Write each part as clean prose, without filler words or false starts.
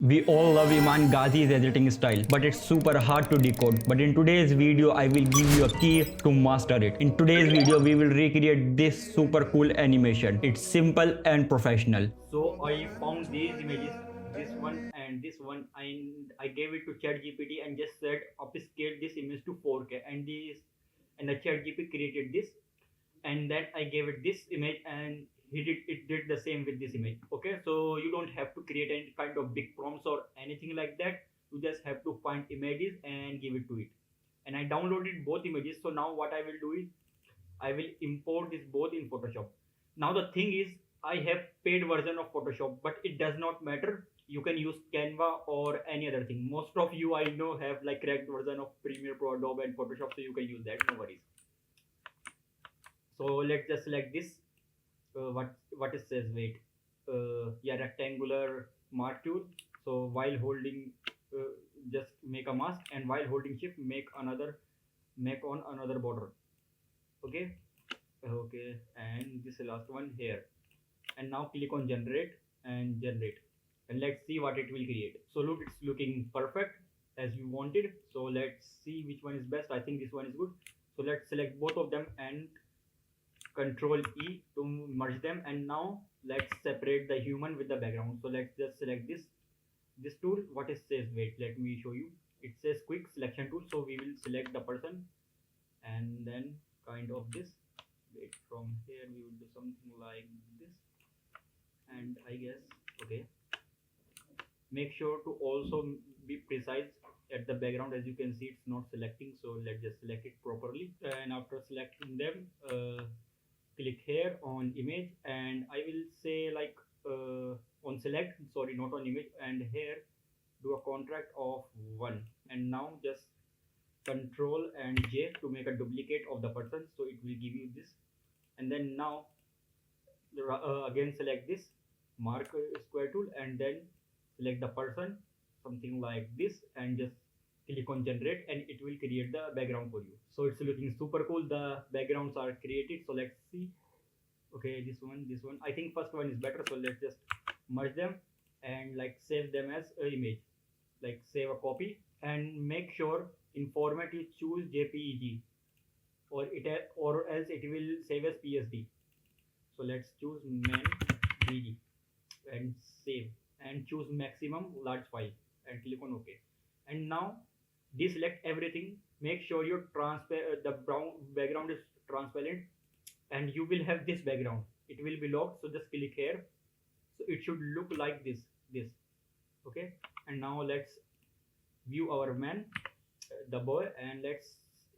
We all love Iman Ghazi's editing style, but it's super hard to decode. But in today's video, I will give you a key to master it. In today's video, we will recreate this super cool animation. It's simple and professional. So I found these images, this one and this one, and I gave it to ChatGPT and just said upscale this image to 4K, and the ChatGPT created this, and then I gave it this image and it did the same with this image. Okay, so you don't have to create any kind of big prompts or anything like that. You just have to find images and give it to it. And I downloaded both images. So now what I will do is I will import this both in Photoshop. Now the thing is, I have paid version of Photoshop, but it does not matter. You can use Canva or any other thing. Most of you I know have like cracked version of Premiere Pro, Adobe and Photoshop, so you can use that, no worries. So let's just select this. What it says, wait, yeah, rectangular mark tool. So while holding, just make a mask, and while holding shift make on another border. Okay, okay, and this is last one here. And now click on generate, and let's see what it will create. So look, it's looking perfect as you wanted. So let's see which one is best. I think this one is good. So let's select both of them and Control E to merge them. And now let's separate the human with the background. So let's just select this tool. What it says, wait, let me show you. It says quick selection tool, so we will select the person and then kind of this. Wait, from here we will do something like this, and I guess, okay, make sure to also be precise at the background. As you can see, it's not selecting, so let's just select it properly. And after selecting them, click here on image, and I will say like, on select, sorry, not on image, and here do a contract of 1. And now just Control and J to make a duplicate of the person, so it will give you this. And then now again select this mark square tool, and then select the person, something like this, and just click on generate, and it will create the background for you. So it's looking super cool. The backgrounds are created, so let's see. Okay, this one, I think first one is better, so let's just merge them and like save them as an image, like save a copy, and make sure in format you choose JPEG, or else it will save as PSD. So let's choose man BG and save, and choose maximum large file and click on OK. And now deselect everything. Make sure your the brown background is transparent, and you will have this background. It will be locked, so just click here. So it should look like this. Okay, and now let's view our man, the boy, and let's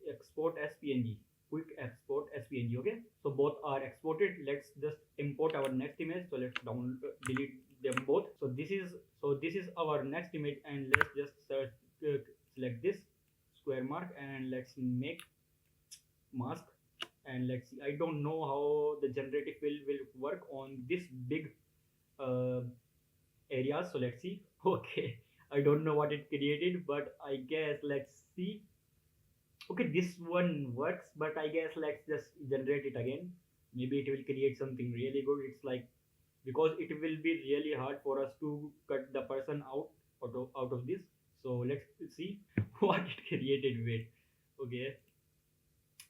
export as PNG. Quick export as PNG. Okay, so both are exported. Let's just import our next image. So let's delete them both. So this is our next image, and let's just select this square mark, and let's make mask. And let's see, I don't know how the generative will work on this big area. So let's see. Okay, I don't know what it created, but I guess let's see. Okay, this one works, but I guess let's just generate it again. Maybe it will create something really good. It's like, because it will be really hard for us to cut the person out of this. So let's see what it created with. Okay,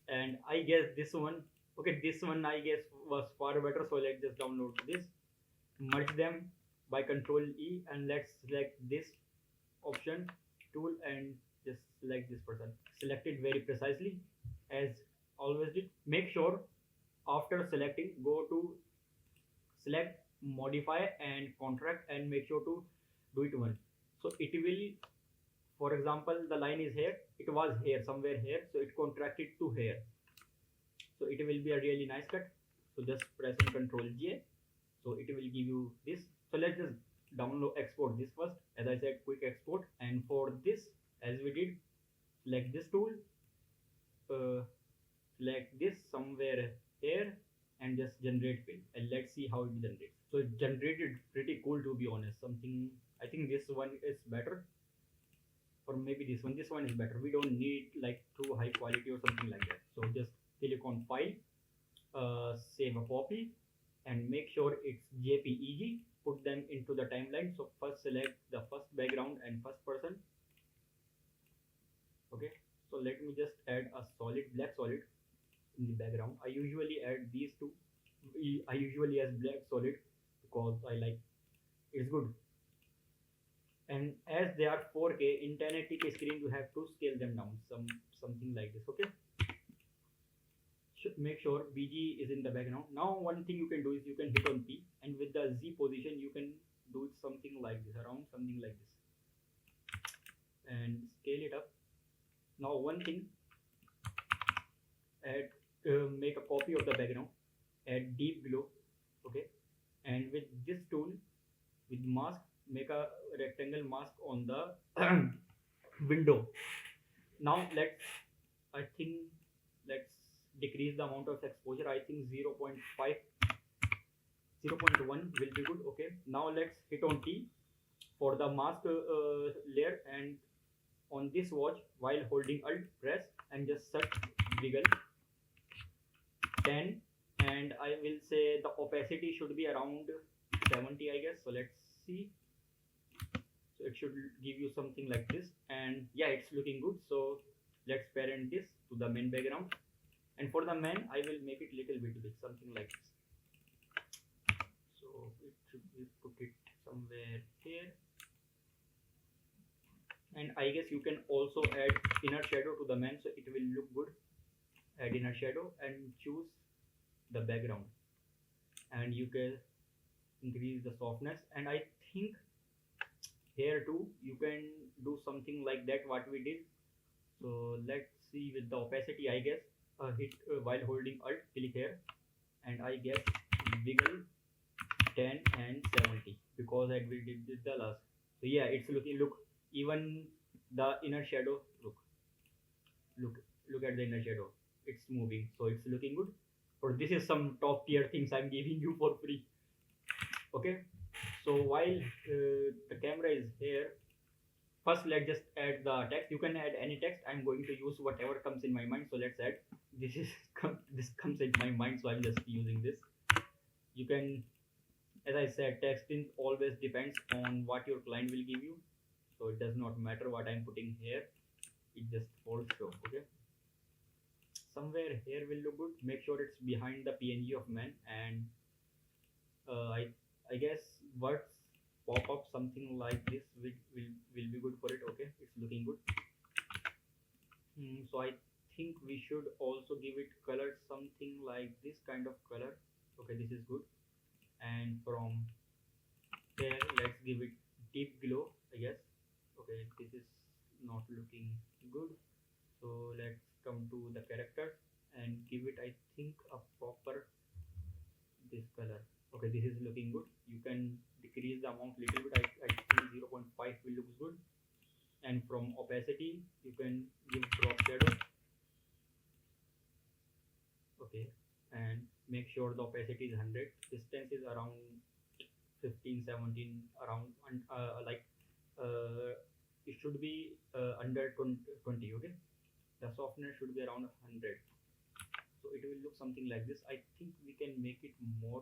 and I guess this one, okay, this one I guess was far better. So let's just download this, merge them by Control E, and let's select this option tool and just select this person. Select it very precisely as always did. Make sure after selecting, go to select, modify and contract, and make sure to do it once. So it will, for example, the line is here, it was here, somewhere here, so it contracted to here. So it will be a really nice cut. So just press on Control J, so it will give you this. So let's just export this first. As I said, quick export. And for this, as we did, select this tool, select this somewhere here, and just generate fill, and let's see how it generates. So it generated pretty cool, to be honest. Something, I think this one is better, or maybe this one is better. We don't need like too high quality or something like that. So just click on file, save a copy, and make sure it's JPEG, put them into the timeline. So first select the first background and first person. Okay, so let me just add a solid black solid in the background. I usually add these two. I usually use black solid because I like it's good. And as they are 4K in 1080p screen, you have to scale them down something like this. Okay, make sure BG is in the background. Now one thing you can do is you can hit on P, and with the Z position you can do it something like this, around something like this, and scale it up. Now one thing, add make a copy of the background, add deep glow. Okay, and with this tool, with mask, make a rectangle mask on the window. Now I think let's decrease the amount of exposure. I think 0.5, 0.1 will be good. Okay, now let's hit on T for the mask layer, and on this watch while holding Alt press and just set wiggle 10, and I will say the opacity should be around 70, I guess. So let's see. So it should give you something like this, and yeah, it's looking good. So let's parent this to the main background, and for the man I will make it little bit big, something like this. So it should be, put it somewhere here, and I guess you can also add inner shadow to the man, so it will look good. Add inner shadow and choose the background, and you can increase the softness, and I think here too you can do something like that what we did. So let's see with the opacity, I guess hit while holding Alt, click here, and I guess wiggle 10 and 70 because I did the last. So yeah, it's looking, look, even the inner shadow, look look at the inner shadow, it's moving, so it's looking good. Or this is some top tier things I'm giving you for free. Okay, so while the camera is here, first let's just add the text. You can add any text. I'm going to use whatever comes in my mind, so let's add this is this comes in my mind, so I'm just using this. You can, as I said, texting always depends on what your client will give you, so it does not matter what I'm putting here, it just holds show. Okay, somewhere here will look good. Make sure it's behind the PNG of man, and I guess words pop up something like this will be good for it. Okay, it's looking good. So I think we should also give it color something like this kind of color. Okay, this is good. And from there let's give it deep glow, I guess. Okay, this is not looking good, so let's come to the character and give it, I think, a proper this color. Okay, this is looking good. You can decrease the amount little bit. I think 0.5 will looks good. And from opacity you can give drop shadow. Okay, and make sure the opacity is 100. Distance is around 15, 17, around like it should be under 20. Okay, the softness should be around 100, so it will look something like this. I think we can make it more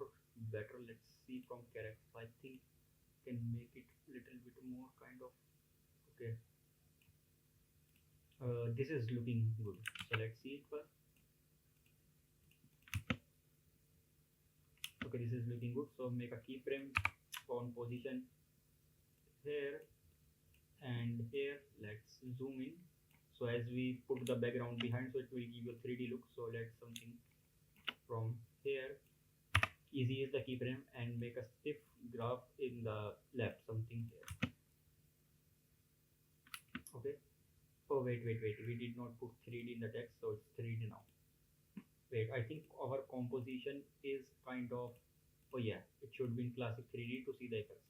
better. Let's see from character. I think can make it little bit more kind of. Okay, this is looking good, so let's see it first. Okay, this is looking good, so make a keyframe on position here and here. Let's zoom in, so as we put the background behind, so it will give you a 3D look. So let's something from here. Easy is the keyframe, and make a stiff graph in the left, something here. Okay, oh wait, we did not put 3D in the text, so it's 3D now. Wait, I think our composition is kind of, oh yeah, it should be in classic 3D to see the effects.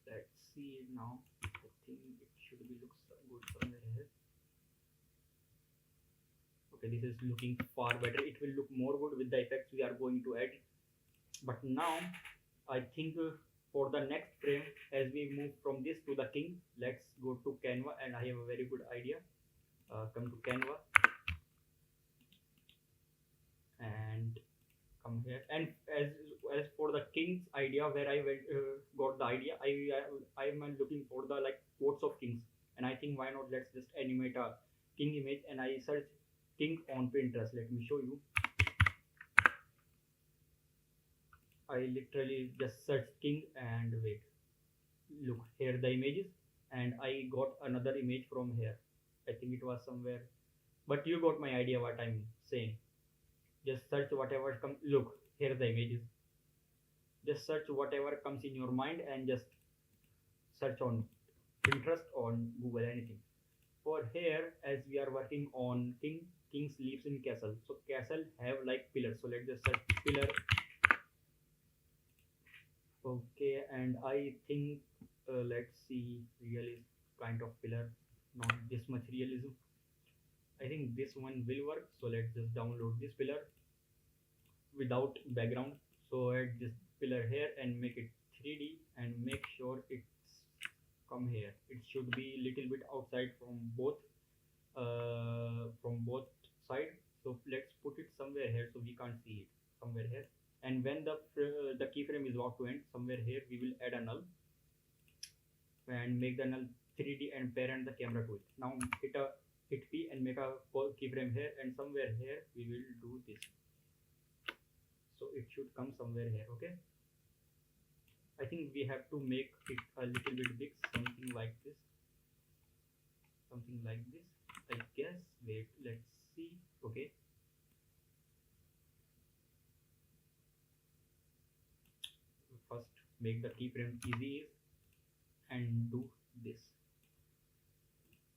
Let's see it now. I think it should be looks good somewhere here. Okay, this is looking far better. It will look more good with the effects we are going to add. But now I think for the next frame, as we move from this to the king, let's go to Canva, and I have a very good idea. Come to Canva and come here, and as as for the king's idea, where I went got the idea, I am looking for the like quotes of kings, and I think why not let's just animate a king image, and I search king on Pinterest. Let me show you. I literally just search king and wait. Look here the images, and I got another image from here. I think it was somewhere, but you got my idea what I'm saying. Just search whatever come. Look here the images. Just search whatever comes in your mind and just search on Pinterest, on Google, anything. For here, as we are working on kings lives in castle. So castle have like pillars. So let's just search pillar. Okay, and I think let's see realism kind of pillar. Not this much realism. I think this one will work. So let's just download this pillar without background. So add this pillar here and make it 3D and make sure it's come here. It should be little bit outside from both side. So let's put it somewhere here so we can't see it somewhere here. And when the keyframe is about to end, somewhere here we will add a null and make the null 3D and parent the camera to it. Now hit P and make a keyframe here, and somewhere here we will do this. So it should come somewhere here. Okay, I think we have to make it a little bit big, something like this, I guess. Wait, let's see. Okay, first make the keyframe easy and do this,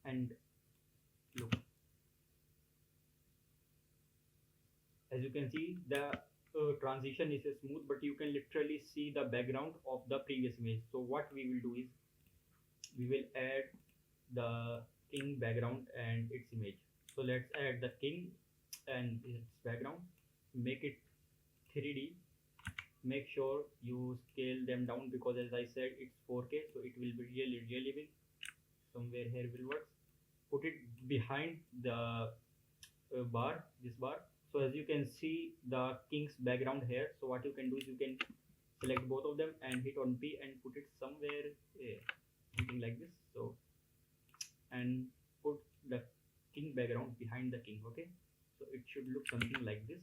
and look, as you can see the transition is smooth, but you can literally see the background of the previous image. So what we will do is we will add the king background and its image. So let's add the king and its background, make it 3D. Make sure you scale them down because as I said it's 4K, so it will be really big. Somewhere here will work. Put it behind the bar, this bar. So as you can see the king's background here. So what you can do is you can select both of them and hit on P and put it somewhere here, something like this. So and put the king background behind the king. Okay, so it should look something like this,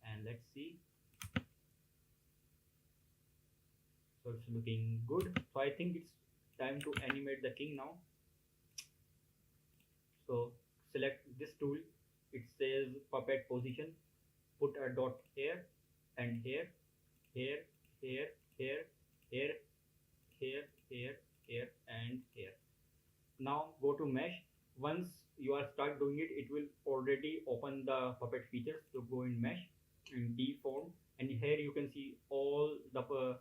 and let's see. So it's looking good. So I think it's time to animate the king now. So select this tool. It says puppet position. Put a dot here and here, here, here, here, here, here, here, here, and here. Now go to mesh. Once you are start doing it, it will already open the puppet features. So go in mesh and deform, and here you can see all the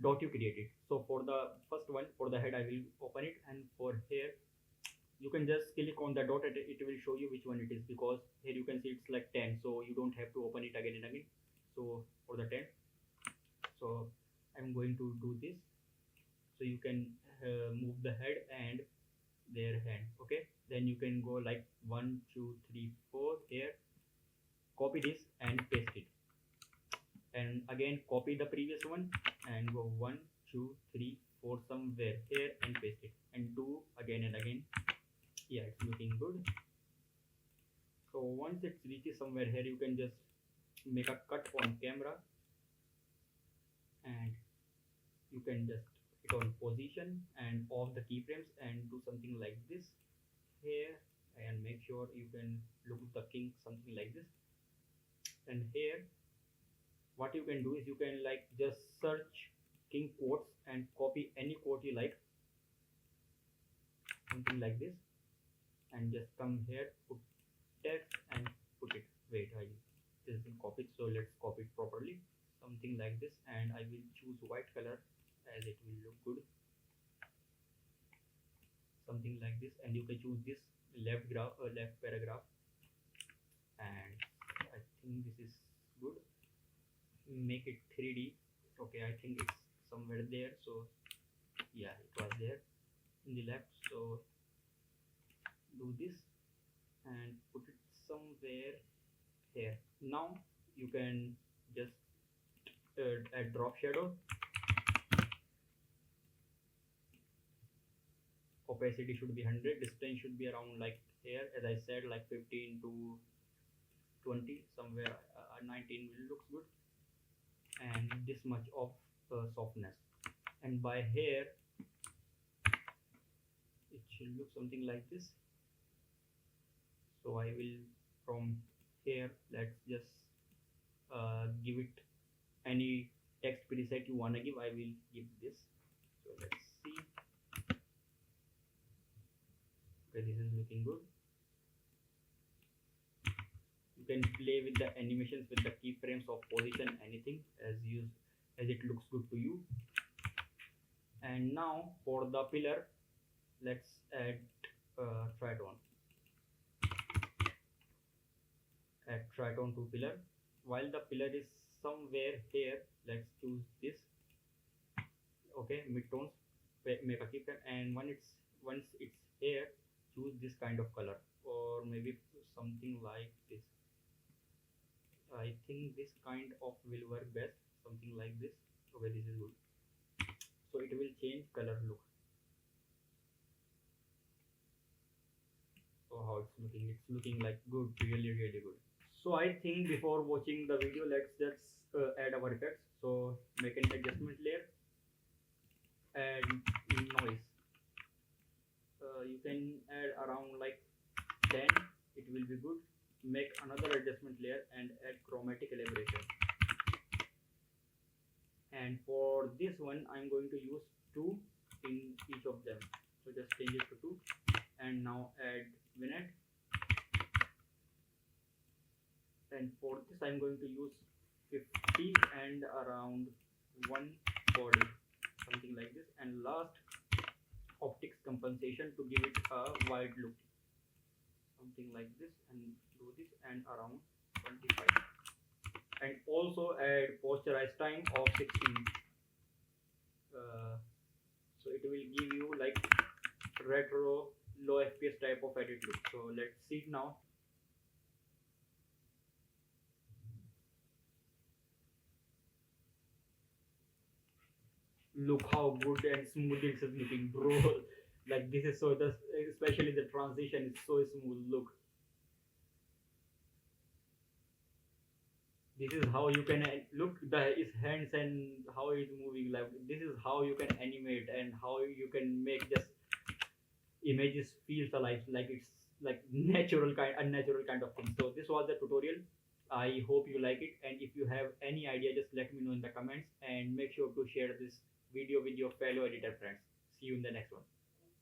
dot you created. So for the first one, for the head, I will open it, and for here you can just click on the dot and it will show you which one it is, because here you can see it's like 10, so you don't have to open it again and again. So for the 10, so I'm going to do this, so you can move the head and their hand. Okay, then you can go like 1 2 3 4 here, copy this and paste it, and again copy the previous one and go 1 2 3 4 somewhere here and paste it, and do again and again. Yeah, it's looking good. So once it reaches somewhere here, you can just make a cut on camera, and you can just hit on position and off the keyframes and do something like this here, and make sure you can look the king something like this. And here what you can do is you can like just search king quotes and copy any quote you like, something like this, and just come here, put text and put it. Wait, this isn't copied, so let's copy it properly, something like this, and I will choose white color as it will look good, something like this. And you can choose this left paragraph, and I think this is good. Make it 3D. Okay, I think it's somewhere there. So yeah, it was there in the left. So do this and put it somewhere here. Now you can just add drop shadow. Opacity should be 100. Distance should be around like here, as I said, like 15 to 20, somewhere 19 will looks good, and this much of softness. And by here it should look something like this. So I will, from here, let's just give it any text preset you wanna give. I will give this. So let's see. Okay, this is looking good. You can play with the animations, with the keyframes of position, anything as it looks good to you. And now for the pillar, let's add tritone. Add tritone to pillar. While the pillar is somewhere here, let's choose this. Okay, midtones, make a keyframe, and once it's here, choose this kind of color, or maybe something like this. I think this kind of will work best, something like this. Okay, this is good. So it will change color look. So how it's looking like good, really good. So I think before watching the video, let's just add our effects. So make an adjustment layer and noise. You can add around like 10, it will be good. Make another adjustment layer and add chromatic elaboration. And for this one, I'm going to use 2 in each of them. So just change it to 2, and now add vignette. And for this, I'm going to use 50 and around 140, something like this. And last, optics compensation to give it a wide look, something like this, and do this and around 25. And also add posterize time of 16. So it will give you like retro low FPS type of edit look. So let's see it now. Look how good and smooth this is looking, bro. Like this is so, especially the transition is so smooth. Look, this is how you can look his hands and how he's moving. Like this is how you can animate and how you can make just images feels alive, like it's like unnatural kind of thing. So this was the tutorial. I hope you like it, and if you have any idea, just let me know in the comments, and make sure to share this video with your fellow editor friends. See you in the next one.